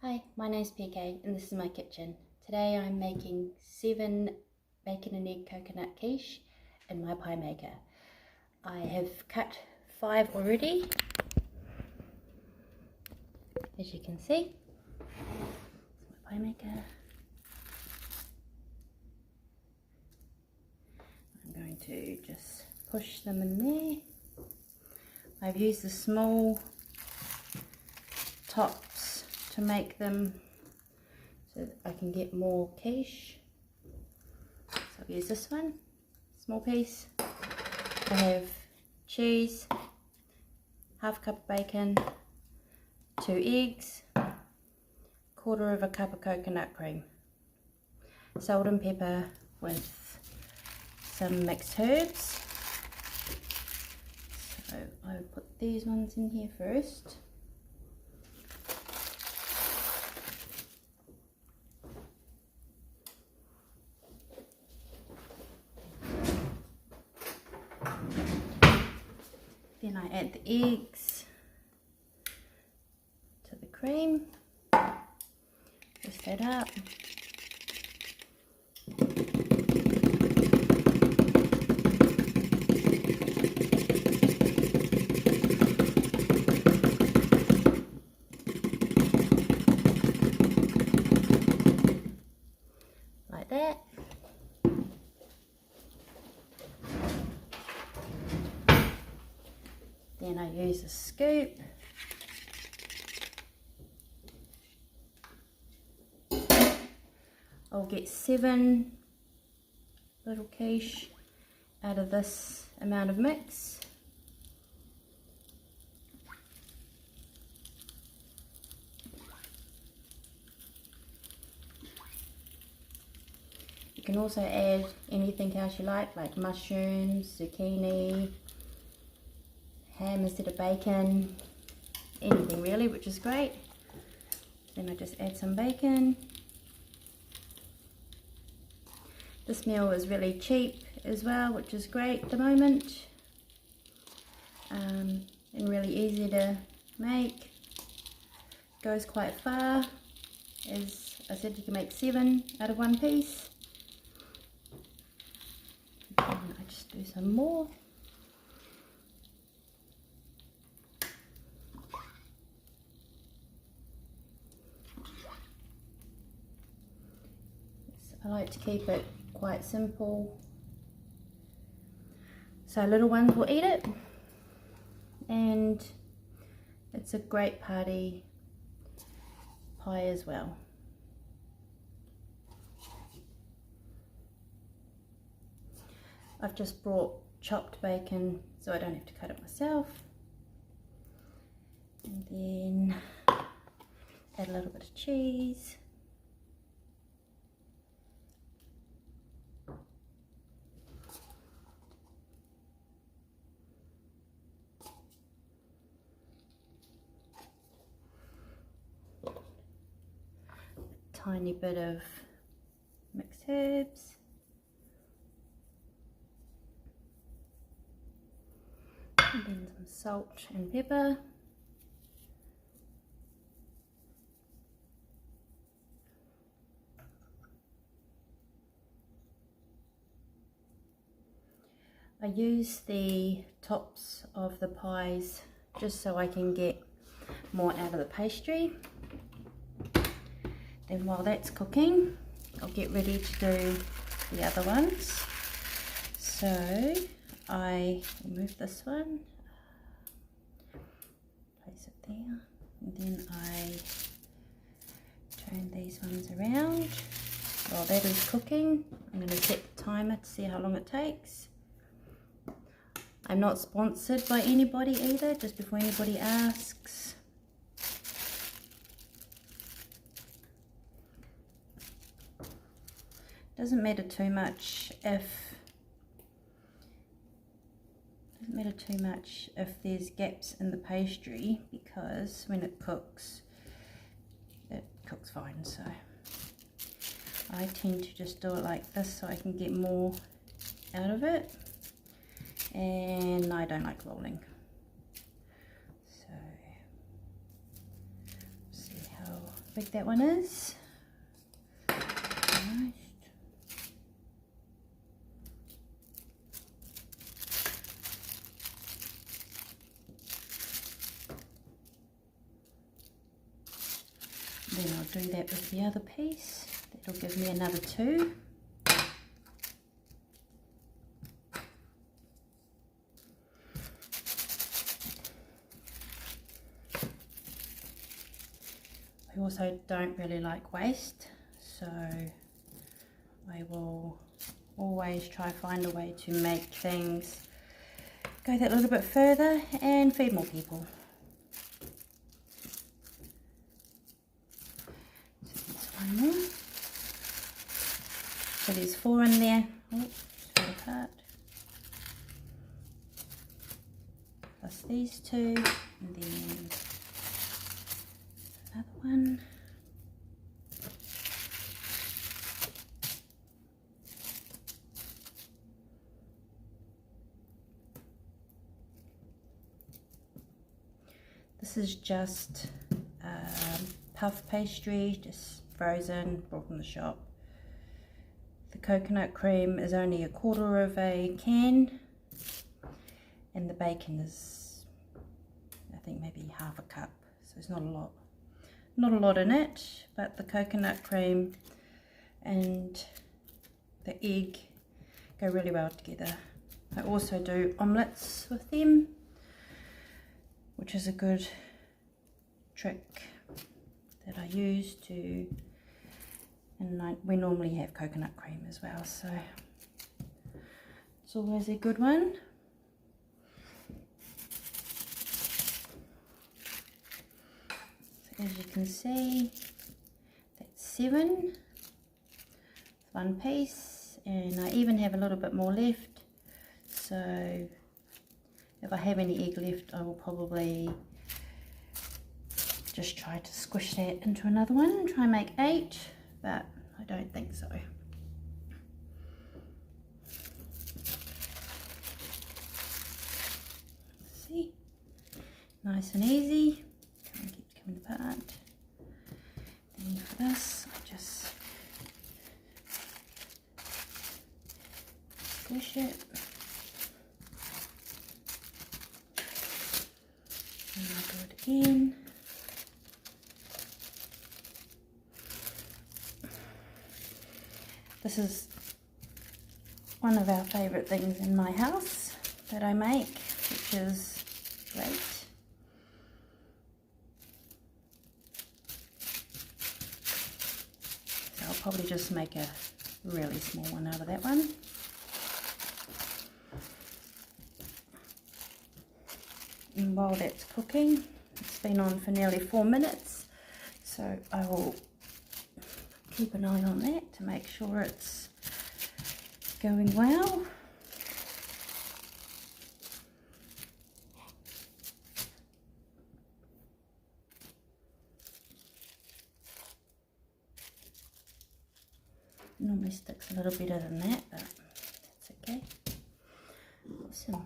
Hi, my name's PK and this is my kitchen. Today I'm making 7 bacon and egg coconut quiche in my pie maker. I have cut 5 already, as you can see. It's my pie maker. I'm going to just push them in there. I've used the small tops to make them so that I can get more quiche. So I'll use this one, small piece. I have cheese, half cup of bacon, 2 eggs, 1/4 cup of coconut cream, salt and pepper with some mixed herbs. So I will put these ones in here first. Then I add the eggs to the cream, twist that up. Like that. Then I use a scoop. I'll get 7 little quiche out of this amount of mix. You can also add anything else you like mushrooms, zucchini, ham instead of bacon, anything really, which is great. Then I just add some bacon. This meal is really cheap as well, which is great at the moment, and really easy to make. Goes quite far. As I said, you can make 7 out of 1 piece. And I just do some more. I like to keep it quite simple, so little ones will eat it, and it's a great party pie as well. I've just brought chopped bacon so I don't have to cut it myself, and then add a little bit of cheese. Tiny bit of mixed herbs, and then some salt and pepper. I use the tops of the pies just so I can get more out of the pastry. And while that's cooking, I'll get ready to do the other ones. So I remove this one, place it there, and then I turn these ones around. While that is cooking, I'm going to set the timer to see how long it takes. I'm not sponsored by anybody either, just before anybody asks. Doesn't matter too much if there's gaps in the pastry, because when it cooks fine. So I tend to just do it like this so I can get more out of it, and I don't like rolling. So see how big that one is. Right. Then I'll do that with the other piece. That'll give me another 2. I also don't really like waste, so I will always try to find a way to make things go that little bit further and feed more people. So that's one more. So there's 4 in there. Oh, split apart. Plus these 2, and then another one. This is just puff pastry, just frozen, bought from the shop. The coconut cream is only 1/4 of a can, and the bacon is, I think, maybe 1/2 cup, so it's not a lot. Not a lot in it, but the coconut cream and the egg go really well together. I also do omelettes with them, which is a good trick that I use to, and we normally have coconut cream as well, so it's always a good one. So as you can see, that's 7, one piece, and I even have a little bit more left, so if I have any egg left, I will probably just try to squish that into another one and try and make 8, but I don't think so. See, nice and easy. Can't keep coming apart. Then for this, I just squish it. And I'll do it again. This is one of our favourite things in my house that I make, which is great. So I'll probably just make a really small one out of that one. And while that's cooking, it's been on for nearly 4 minutes, so I will keep an eye on that to make sure it's going well. It normally sticks a little better than that, but that's okay. Awesome.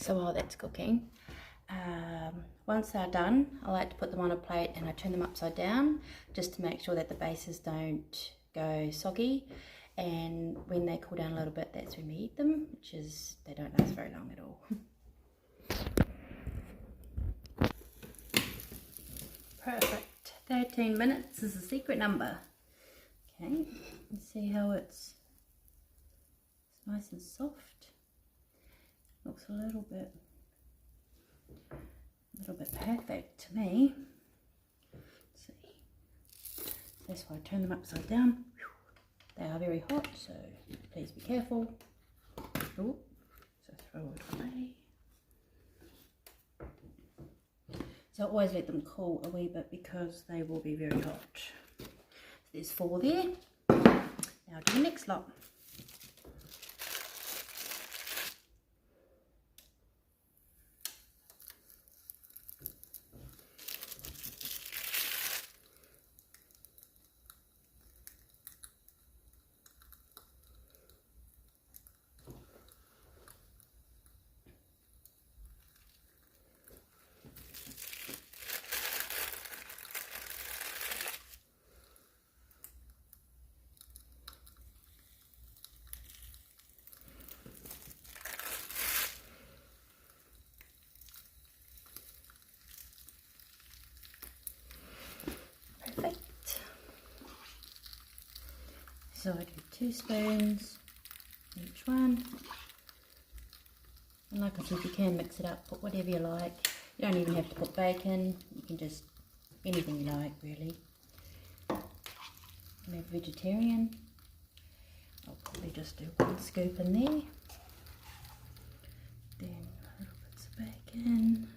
So while that's cooking, once they're done, I like to put them on a plate and I turn them upside down just to make sure that the bases don't go soggy, and when they cool down a little bit, that's when we eat them, which is, they don't last very long at all. Perfect. 13 minutes is the secret number. Okay, let's see how it's nice and soft. Looks a little bit perfect to me. Let's see. That's why I turn them upside down. They are very hot, so please be careful. Ooh, so throw it away. So always let them cool a wee bit because they will be very hot. So there's 4 there. Now do the next lot. So I do 2 spoons each one. And like I said, you can mix it up, put whatever you like. You don't even have to put bacon, you can just, anything you like really. I'm a vegetarian. I'll probably just do 1 scoop in there. Then little bits of bacon.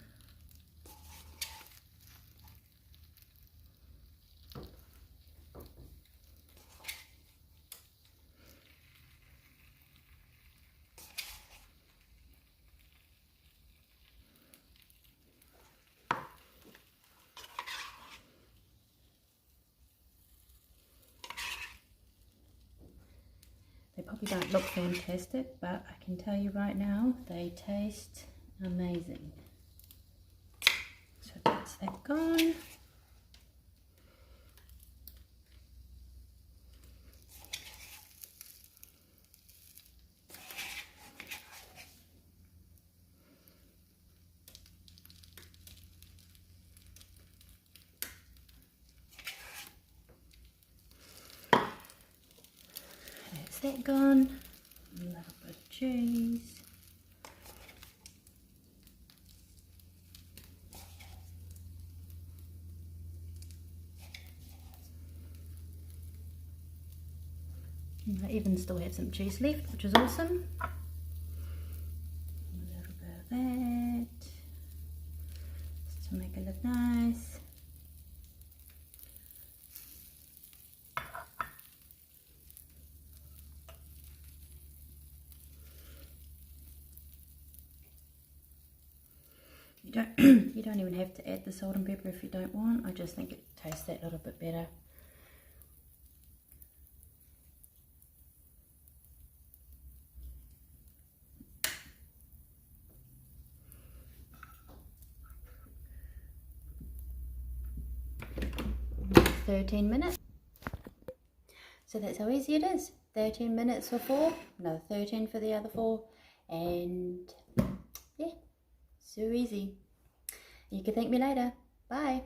They probably don't look fantastic, but I can tell you right now, they taste amazing. So that's that gone. That's that gone. A little bit of cheese. And I even still have some cheese left, which is awesome. A little bit of that, just to make it look nice. You don't even have to add the salt and pepper if you don't want. I just think it tastes that little bit better. That's 13 minutes. So that's how easy it is. 13 minutes for 4, no 13 for the other 4, and yeah, so easy. You can thank me later. Bye.